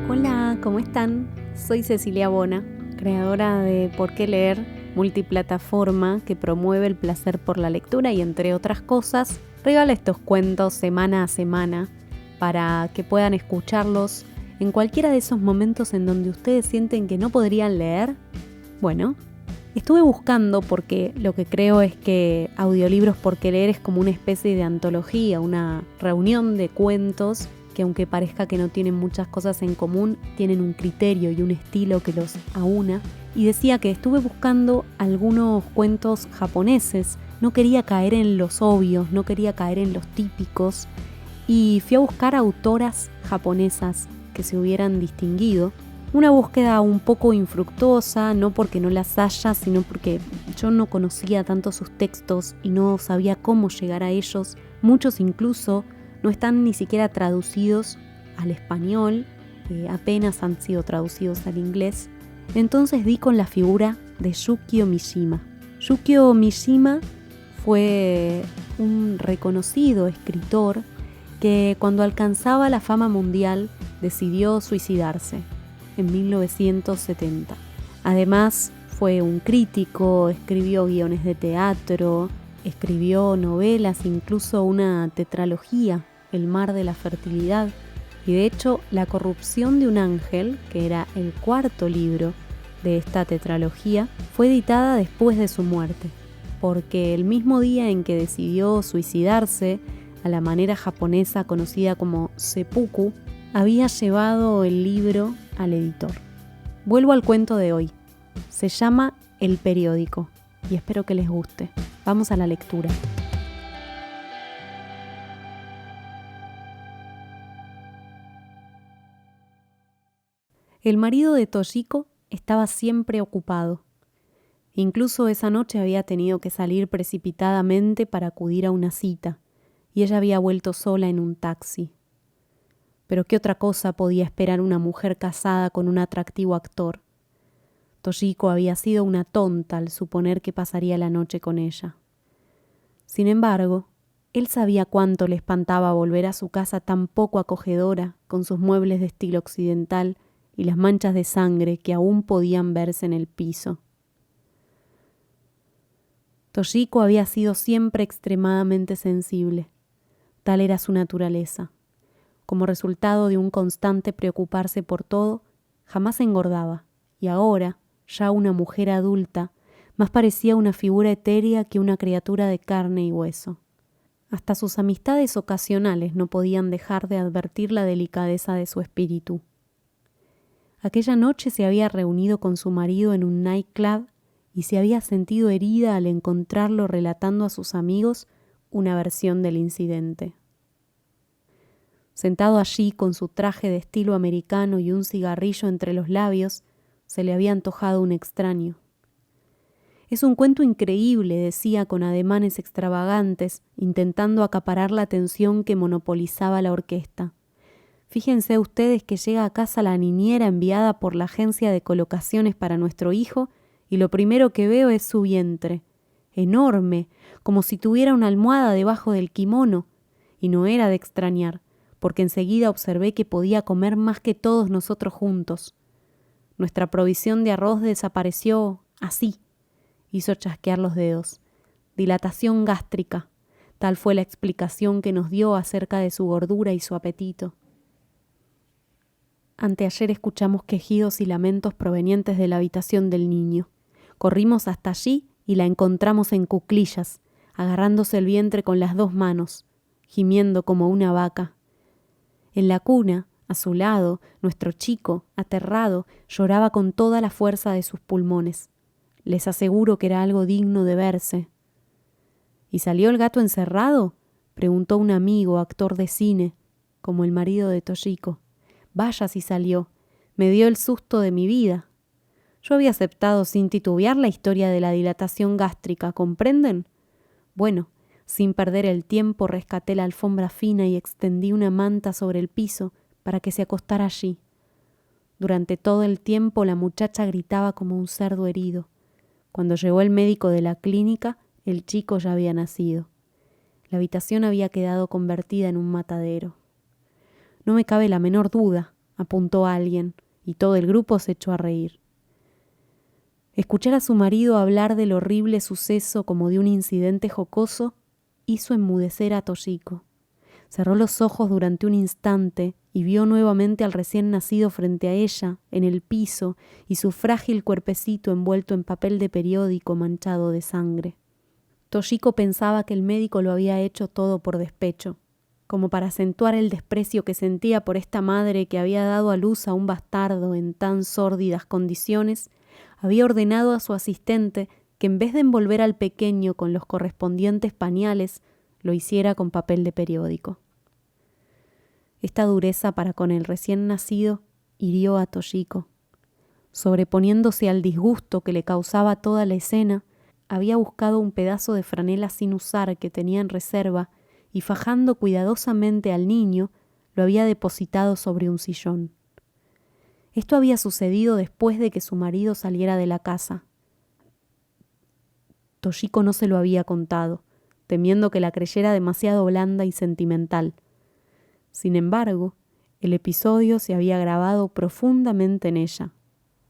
Hola, ¿cómo están? Soy Cecilia Bona, creadora de Por qué leer, multiplataforma que promueve el placer por la lectura y, entre otras cosas, regala estos cuentos semana a semana para que puedan escucharlos en cualquiera de esos momentos en donde ustedes sienten que no podrían leer. Bueno, estuve buscando porque lo que creo es que Audiolibros Por qué leer es como una especie de antología, una reunión de cuentos que, aunque parezca que no tienen muchas cosas en común, tienen un criterio y un estilo que los aúna. Y decía que estuve buscando algunos cuentos japoneses, no quería caer en los obvios, no quería caer en los típicos, y fui a buscar autoras japonesas que se hubieran distinguido. Una búsqueda un poco infructuosa, no porque no las haya, sino porque yo no conocía tanto sus textos y no sabía cómo llegar a ellos. Muchos incluso no están ni siquiera traducidos al español, apenas han sido traducidos al inglés. Entonces di con la figura de Yukio Mishima. Yukio Mishima fue un reconocido escritor que, cuando alcanzaba la fama mundial, decidió suicidarse en 1970. Además, fue un crítico, escribió guiones de teatro, escribió novelas, incluso una tetralogía, El mar de la fertilidad. Y de hecho, La corrupción de un ángel, que era el cuarto libro de esta tetralogía, fue editada después de su muerte, porque el mismo día en que decidió suicidarse, a la manera japonesa conocida como seppuku, había llevado el libro al editor. Vuelvo al cuento de hoy. Se llama El periódico y espero que les guste. Vamos a la lectura. El marido de Toshiko estaba siempre ocupado. Incluso esa noche había tenido que salir precipitadamente para acudir a una cita, y ella había vuelto sola en un taxi. Pero ¿qué otra cosa podía esperar una mujer casada con un atractivo actor? Toshiko había sido una tonta al suponer que pasaría la noche con ella. Sin embargo, él sabía cuánto le espantaba volver a su casa tan poco acogedora, con sus muebles de estilo occidental y las manchas de sangre que aún podían verse en el piso. Toshiko había sido siempre extremadamente sensible. Tal era su naturaleza. Como resultado de un constante preocuparse por todo, jamás engordaba, y ahora, ya una mujer adulta, más parecía una figura etérea que una criatura de carne y hueso. Hasta sus amistades ocasionales no podían dejar de advertir la delicadeza de su espíritu. Aquella noche se había reunido con su marido en un nightclub y se había sentido herida al encontrarlo relatando a sus amigos una versión del incidente. Sentado allí con su traje de estilo americano y un cigarrillo entre los labios, se le había antojado un extraño. Es un cuento increíble, decía con ademanes extravagantes, intentando acaparar la atención que monopolizaba la orquesta. Fíjense ustedes que llega a casa la niñera enviada por la agencia de colocaciones para nuestro hijo y lo primero que veo es su vientre, enorme, como si tuviera una almohada debajo del kimono, y no era de extrañar, porque enseguida observé que podía comer más que todos nosotros juntos. Nuestra provisión de arroz desapareció así, hizo chasquear los dedos. Dilatación gástrica, tal fue la explicación que nos dio acerca de su gordura y su apetito. Anteayer escuchamos quejidos y lamentos provenientes de la habitación del niño. Corrimos hasta allí y la encontramos en cuclillas, agarrándose el vientre con las dos manos, gimiendo como una vaca. En la cuna, a su lado, nuestro chico, aterrado, lloraba con toda la fuerza de sus pulmones. Les aseguro que era algo digno de verse. ¿Y salió el gato encerrado?, preguntó un amigo, actor de cine, como el marido de Toshiko. Vaya si salió. Me dio el susto de mi vida. Yo había aceptado sin titubear la historia de la dilatación gástrica, ¿comprenden? Bueno, sin perder el tiempo rescaté la alfombra fina y extendí una manta sobre el piso para que se acostara allí. Durante todo el tiempo la muchacha gritaba como un cerdo herido. Cuando llegó el médico de la clínica, el chico ya había nacido. La habitación había quedado convertida en un matadero. No me cabe la menor duda, apuntó alguien, y todo el grupo se echó a reír. Escuchar a su marido hablar del horrible suceso como de un incidente jocoso hizo enmudecer a Toshiko. Cerró los ojos durante un instante y vio nuevamente al recién nacido frente a ella, en el piso, y su frágil cuerpecito envuelto en papel de periódico manchado de sangre. Toshiko pensaba que el médico lo había hecho todo por despecho, como para acentuar el desprecio que sentía por esta madre que había dado a luz a un bastardo en tan sórdidas condiciones. Había ordenado a su asistente que en vez de envolver al pequeño con los correspondientes pañales, lo hiciera con papel de periódico. Esta dureza para con el recién nacido hirió a Toshiko. Sobreponiéndose al disgusto que le causaba toda la escena, había buscado un pedazo de franela sin usar que tenía en reserva y, fajando cuidadosamente al niño, lo había depositado sobre un sillón. Esto había sucedido después de que su marido saliera de la casa. Toshiko no se lo había contado, temiendo que la creyera demasiado blanda y sentimental. Sin embargo, el episodio se había grabado profundamente en ella.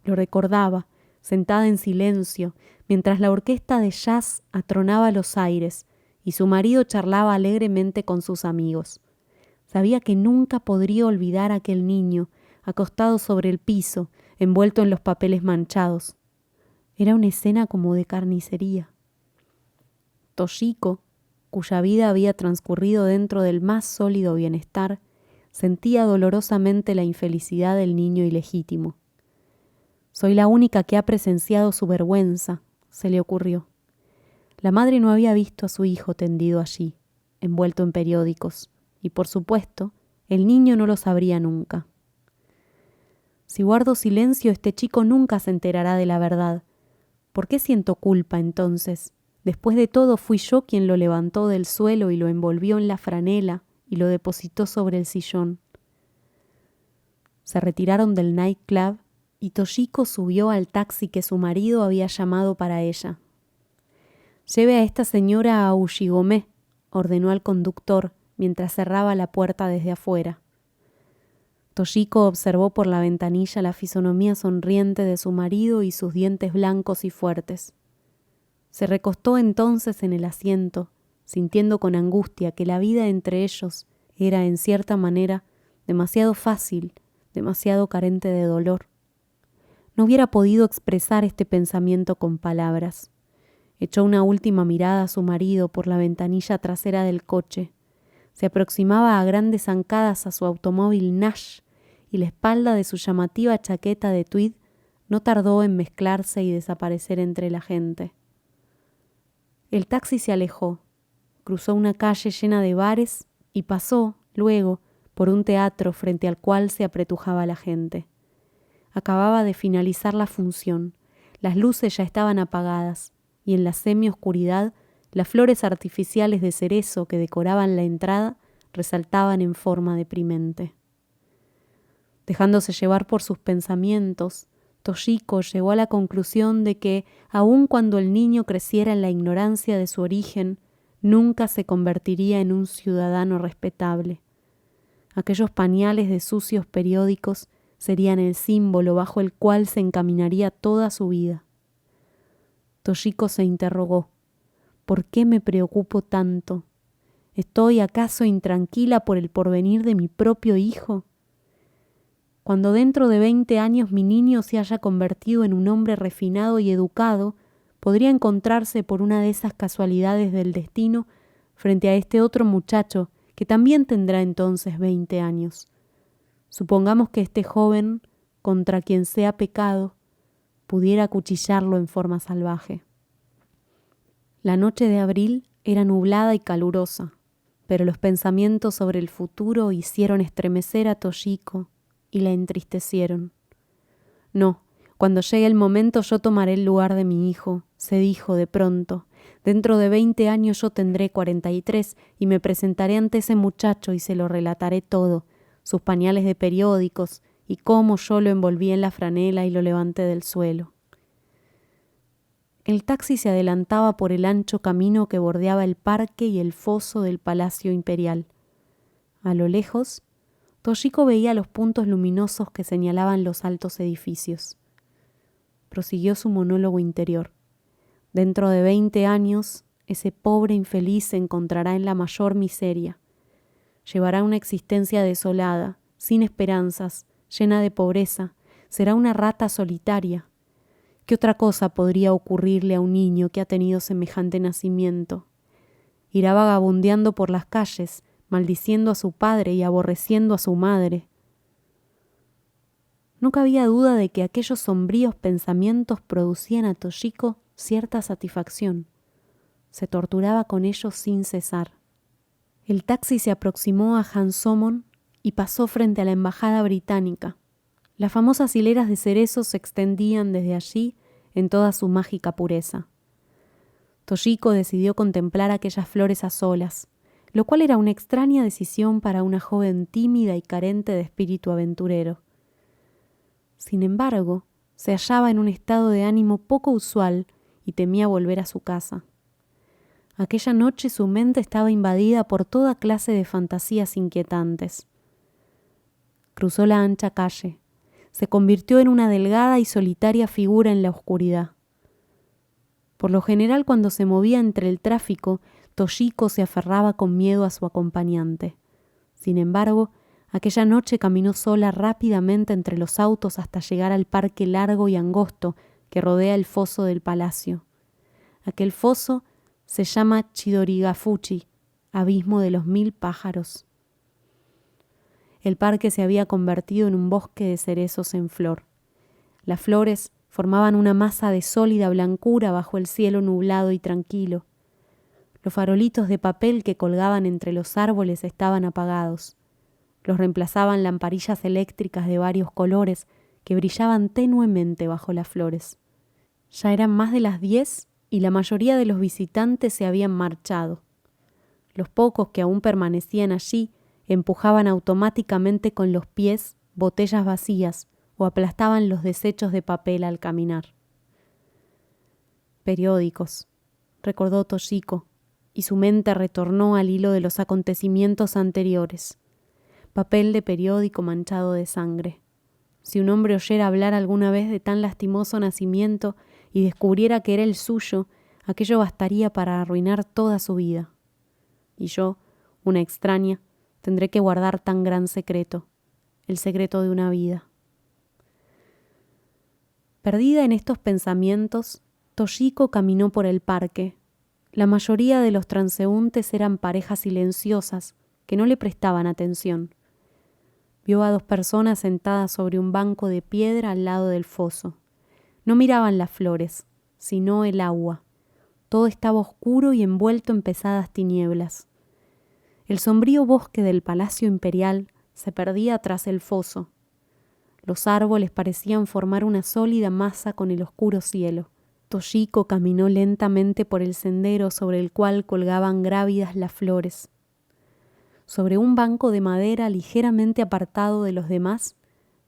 Lo recordaba, sentada en silencio, mientras la orquesta de jazz atronaba los aires y su marido charlaba alegremente con sus amigos. Sabía que nunca podría olvidar a aquel niño, acostado sobre el piso, envuelto en los papeles manchados. Era una escena como de carnicería. Toshiko, cuya vida había transcurrido dentro del más sólido bienestar, sentía dolorosamente la infelicidad del niño ilegítimo. Soy la única que ha presenciado su vergüenza, se le ocurrió. La madre no había visto a su hijo tendido allí, envuelto en periódicos, y por supuesto, el niño no lo sabría nunca. Si guardo silencio, este chico nunca se enterará de la verdad. ¿Por qué siento culpa entonces? Después de todo, fui yo quien lo levantó del suelo y lo envolvió en la franela y lo depositó sobre el sillón. Se retiraron del nightclub y Toshiko subió al taxi que su marido había llamado para ella. «Lleve a esta señora a Ushigome», ordenó al conductor mientras cerraba la puerta desde afuera. Toshiko observó por la ventanilla la fisonomía sonriente de su marido y sus dientes blancos y fuertes. Se recostó entonces en el asiento, sintiendo con angustia que la vida entre ellos era, en cierta manera, demasiado fácil, demasiado carente de dolor. No hubiera podido expresar este pensamiento con palabras. Echó una última mirada a su marido por la ventanilla trasera del coche. Se aproximaba a grandes zancadas a su automóvil Nash y la espalda de su llamativa chaqueta de tweed no tardó en mezclarse y desaparecer entre la gente. El taxi se alejó, cruzó una calle llena de bares y pasó, luego, por un teatro frente al cual se apretujaba la gente. Acababa de finalizar la función, las luces ya estaban apagadas y en la semioscuridad las flores artificiales de cerezo que decoraban la entrada resaltaban en forma deprimente. Dejándose llevar por sus pensamientos, Toshiko llegó a la conclusión de que, aun cuando el niño creciera en la ignorancia de su origen, nunca se convertiría en un ciudadano respetable. Aquellos pañales de sucios periódicos serían el símbolo bajo el cual se encaminaría toda su vida. Toshiko se interrogó: ¿por qué me preocupo tanto? ¿Estoy acaso intranquila por el porvenir de mi propio hijo? Cuando dentro de 20 años mi niño se haya convertido en un hombre refinado y educado, podría encontrarse por una de esas casualidades del destino frente a este otro muchacho que también tendrá entonces 20 años. Supongamos que este joven, contra quien sea pecado, pudiera acuchillarlo en forma salvaje. La noche de abril era nublada y calurosa, pero los pensamientos sobre el futuro hicieron estremecer a Toshiko y la entristecieron. No, cuando llegue el momento yo tomaré el lugar de mi hijo, se dijo de pronto. Dentro de 20 años yo tendré 43 y me presentaré ante ese muchacho y se lo relataré todo, sus pañales de periódicos y cómo yo lo envolví en la franela y lo levanté del suelo. El taxi se adelantaba por el ancho camino que bordeaba el parque y el foso del Palacio Imperial. A lo lejos, Toshiko veía los puntos luminosos que señalaban los altos edificios. Prosiguió su monólogo interior. Dentro de 20 años, ese pobre infeliz se encontrará en la mayor miseria. Llevará una existencia desolada, sin esperanzas, llena de pobreza. Será una rata solitaria. ¿Qué otra cosa podría ocurrirle a un niño que ha tenido semejante nacimiento? Irá vagabundeando por las calles, maldiciendo a su padre y aborreciendo a su madre. No cabía duda de que aquellos sombríos pensamientos producían a Toshiko cierta satisfacción. Se torturaba con ellos sin cesar. El taxi se aproximó a Hansomon y pasó frente a la embajada británica. Las famosas hileras de cerezos se extendían desde allí en toda su mágica pureza. Toshiko decidió contemplar aquellas flores a solas, lo cual era una extraña decisión para una joven tímida y carente de espíritu aventurero. Sin embargo, se hallaba en un estado de ánimo poco usual y temía volver a su casa. Aquella noche su mente estaba invadida por toda clase de fantasías inquietantes. Cruzó la ancha calle. Se convirtió en una delgada y solitaria figura en la oscuridad. Por lo general, cuando se movía entre el tráfico, Toshiko se aferraba con miedo a su acompañante. Sin embargo, aquella noche caminó sola rápidamente entre los autos hasta llegar al parque largo y angosto que rodea el foso del palacio. Aquel foso se llama Chidorigafuchi, abismo de los 1000 pájaros. El parque se había convertido en un bosque de cerezos en flor. Las flores formaban una masa de sólida blancura bajo el cielo nublado y tranquilo. Los farolitos de papel que colgaban entre los árboles estaban apagados. Los reemplazaban lamparillas eléctricas de varios colores que brillaban tenuemente bajo las flores. Ya eran más de las 10 y la mayoría de los visitantes se habían marchado. Los pocos que aún permanecían allí empujaban automáticamente con los pies botellas vacías o aplastaban los desechos de papel al caminar. Periódicos, recordó Toshiko, y su mente retornó al hilo de los acontecimientos anteriores. Papel de periódico manchado de sangre. Si un hombre oyera hablar alguna vez de tan lastimoso nacimiento y descubriera que era el suyo, aquello bastaría para arruinar toda su vida. Y yo, una extraña, tendré que guardar tan gran secreto, el secreto de una vida. Perdida en estos pensamientos, Toshiko caminó por el parque. La mayoría de los transeúntes eran parejas silenciosas que no le prestaban atención. Vio a 2 personas sentadas sobre un banco de piedra al lado del foso. No miraban las flores, sino el agua. Todo estaba oscuro y envuelto en pesadas tinieblas. El sombrío bosque del Palacio Imperial se perdía tras el foso. Los árboles parecían formar una sólida masa con el oscuro cielo. Toshiko caminó lentamente por el sendero sobre el cual colgaban grávidas las flores. Sobre un banco de madera ligeramente apartado de los demás,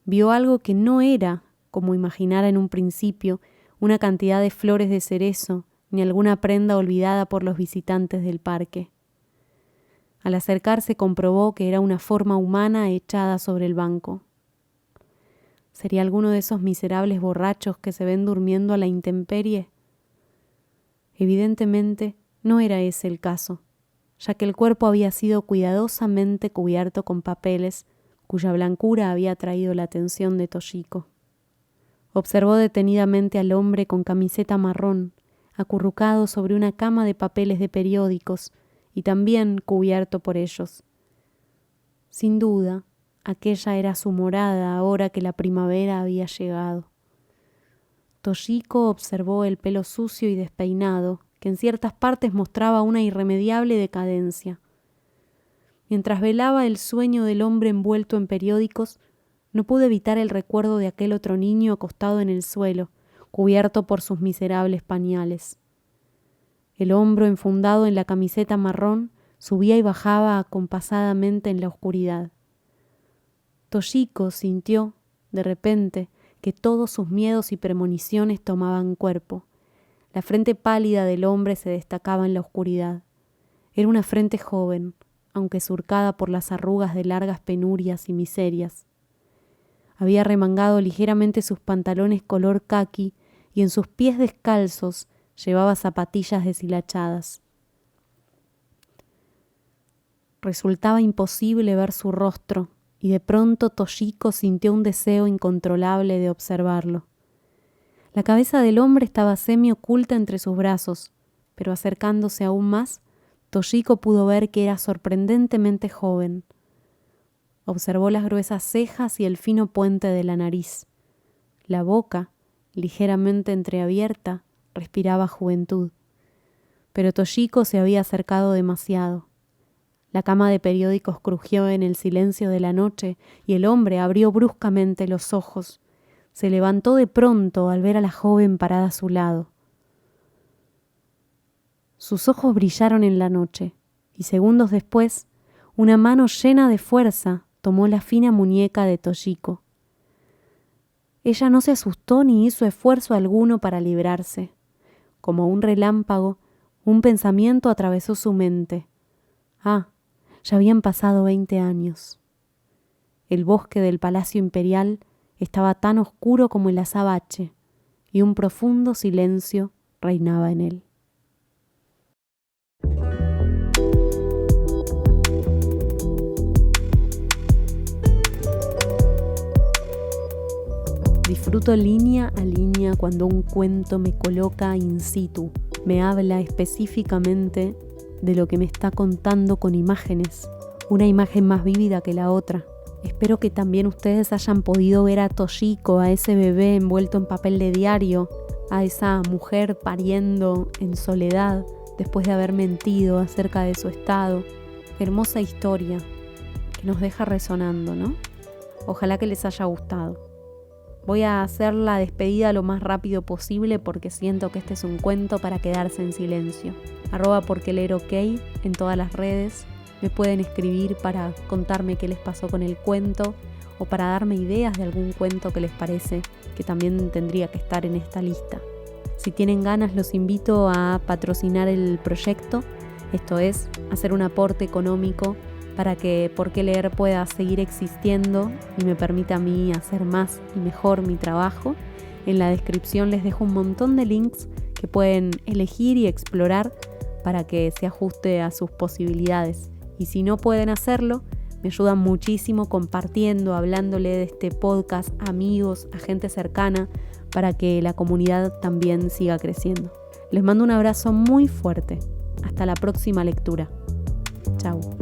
vio algo que no era, como imaginara en un principio, una cantidad de flores de cerezo ni alguna prenda olvidada por los visitantes del parque. Al acercarse comprobó que era una forma humana echada sobre el banco. ¿Sería alguno de esos miserables borrachos que se ven durmiendo a la intemperie? Evidentemente no era ese el caso, ya que el cuerpo había sido cuidadosamente cubierto con papeles cuya blancura había atraído la atención de Toshiko. Observó detenidamente al hombre con camiseta marrón, acurrucado sobre una cama de papeles de periódicos y también cubierto por ellos. Sin duda, aquella era su morada ahora que la primavera había llegado. Toshiko observó el pelo sucio y despeinado, que en ciertas partes mostraba una irremediable decadencia. Mientras velaba el sueño del hombre envuelto en periódicos, no pude evitar el recuerdo de aquel otro niño acostado en el suelo, cubierto por sus miserables pañales. El hombro enfundado en la camiseta marrón subía y bajaba acompasadamente en la oscuridad. Toshiko sintió, de repente, que todos sus miedos y premoniciones tomaban cuerpo. La frente pálida del hombre se destacaba en la oscuridad. Era una frente joven, aunque surcada por las arrugas de largas penurias y miserias. Había remangado ligeramente sus pantalones color caqui y en sus pies descalzos llevaba zapatillas deshilachadas. Resultaba imposible ver su rostro y de pronto Toshiko sintió un deseo incontrolable de observarlo. La cabeza del hombre estaba semioculta entre sus brazos, pero acercándose aún más, Toshiko pudo ver que era sorprendentemente joven. Observó las gruesas cejas y el fino puente de la nariz. La boca, ligeramente entreabierta, respiraba juventud. Pero Toshiko se había acercado demasiado. La cama de periódicos crujió en el silencio de la noche y el hombre abrió bruscamente los ojos. Se levantó de pronto al ver a la joven parada a su lado. Sus ojos brillaron en la noche y segundos después, una mano llena de fuerza tomó la fina muñeca de Toshiko. Ella no se asustó ni hizo esfuerzo alguno para librarse. Como un relámpago, un pensamiento atravesó su mente. Ya habían pasado 20 años. El bosque del Palacio Imperial estaba tan oscuro como el azabache, y un profundo silencio reinaba en él. Disfruto línea a línea cuando un cuento me coloca in situ, me habla específicamente de lo que me está contando con imágenes, una imagen más vívida que la otra. Espero que también ustedes hayan podido ver a Toshiko, a ese bebé envuelto en papel de diario, a esa mujer pariendo en soledad después de haber mentido acerca de su estado. Hermosa historia que nos deja resonando, ¿no? Ojalá que les haya gustado. Voy a hacer la despedida lo más rápido posible porque siento que este es un cuento para quedarse en silencio. @porqueleerok en todas las redes. Me pueden escribir para contarme qué les pasó con el cuento o para darme ideas de algún cuento que les parece que también tendría que estar en esta lista. Si tienen ganas, los invito a patrocinar el proyecto, esto es, hacer un aporte económico para que Por qué leer pueda seguir existiendo y me permita a mí hacer más y mejor mi trabajo. En la descripción les dejo un montón de links que pueden elegir y explorar para que se ajuste a sus posibilidades. Y si no pueden hacerlo, me ayudan muchísimo compartiendo, hablándole de este podcast a amigos, a gente cercana, para que la comunidad también siga creciendo. Les mando un abrazo muy fuerte. Hasta la próxima lectura. Chau.